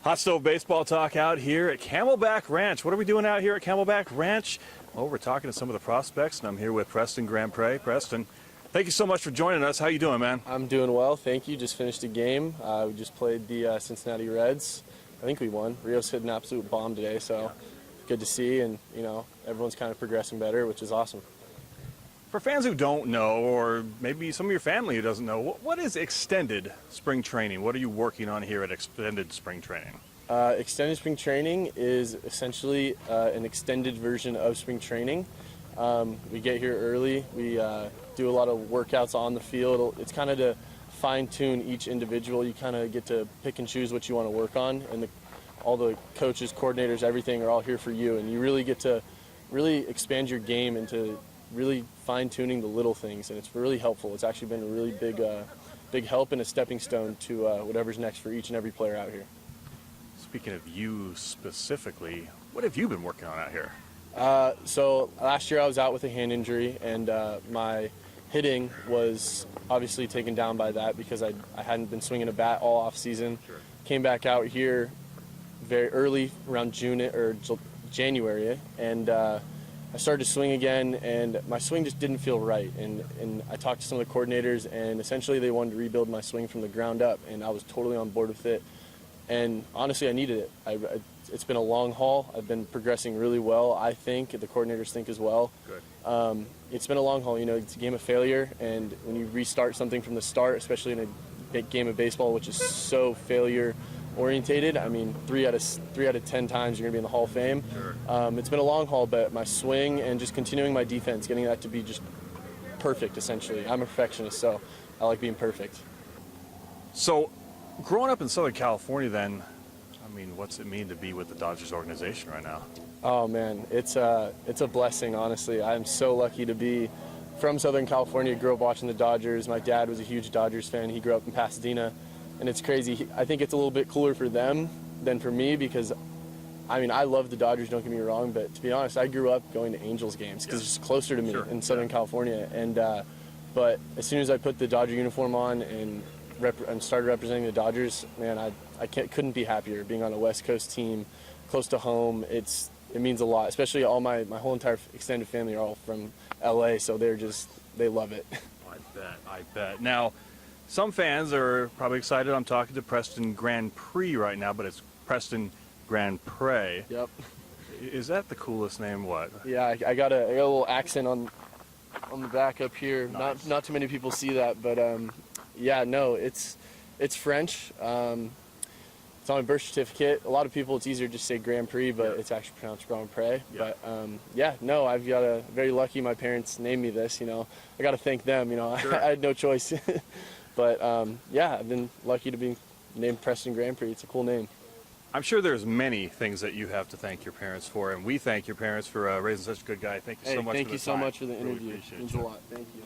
Hot stove baseball talk out here at Camelback Ranch. What are we doing out here at Camelback Ranch? Well, we're talking to some of the prospects, and I'm here with Preston Grand Pre. Preston, thank you so much for joining us. How you doing, man? I'm doing well, thank you. Just finished a game. We just played the Cincinnati Reds. I think we won. Rios hit an absolute bomb today, so good to see. And, you know, everyone's kind of progressing better, which is awesome. For fans who don't know, or maybe some of your family who doesn't know, what is extended spring training? What are you working on here at extended spring training? Extended spring training is essentially an extended version of spring training. We get here early. We do a lot of workouts on the field. It's kind of to fine-tune each individual. You kind of get to pick and choose what you want to work on, and all the coaches, coordinators, everything are all here for you, and you really get to really expand your game into really fine-tuning the little things, and it's really helpful. It's actually been a really big help and a stepping stone to whatever's next for each and every player out here. Speaking of you specifically, what have you been working on out here? So last year I was out with a hand injury, and my hitting was obviously taken down by that because I hadn't been swinging a bat all off season. Sure. Came back out here very early, around June or January, and I started to swing again, and my swing just didn't feel right. And I talked to some of the coordinators, and essentially they wanted to rebuild my swing from the ground up, and I was totally on board with it. And honestly, I needed it. It's been a long haul. I've been progressing really well, I think. The coordinators think as well. Good. It's been a long haul. You know, it's a game of failure, and when you restart something from the start, especially in a big game of baseball, which is so failure orientated, I mean, 3 out of 10 times you're going to be in the Hall of Fame. Sure. It's been a long haul, but my swing and just continuing my defense, getting that to be just perfect, essentially. I'm a perfectionist, so I like being perfect. So, growing up in Southern California then, I mean, what's it mean to be with the Dodgers organization right now? Oh, man, it's a blessing, honestly. I'm so lucky to be from Southern California, grew up watching the Dodgers. My dad was a huge Dodgers fan. He grew up in Pasadena. And it's crazy. I think it's a little bit cooler for them than for me because, I mean, I love the Dodgers, don't get me wrong, but to be honest, I grew up going to Angels games because it's closer to me in Southern California. And but as soon as I put the Dodger uniform on and started representing the Dodgers, man, I couldn't be happier. Being on a West Coast team, close to home, it means a lot. Especially all my whole entire extended family are all from LA, so they love it. I bet. Now, some fans are probably excited. I'm talking to Preston Grand Pre right now, but it's Preston Grand Pre. Yep. Is that the coolest name? What? Yeah, I got a little accent on the back up here. Nice. Not too many people see that, but yeah, no, it's French. It's on my birth certificate. A lot of people, it's easier to just say Grand Prix, but it's actually pronounced Grand Pre. Yeah. But yeah, no, I've got very lucky. My parents named me this. You know, I got to thank them. You know, Sure. I had no choice. But yeah, I've been lucky to be named Preston Grand Prix. It's a cool name. I'm sure there's many things that you have to thank your parents for, and we thank your parents for raising such a good guy. Thank you so much for the time. Thank you so much for the Really interview. appreciate It means you. a lot. Thank you.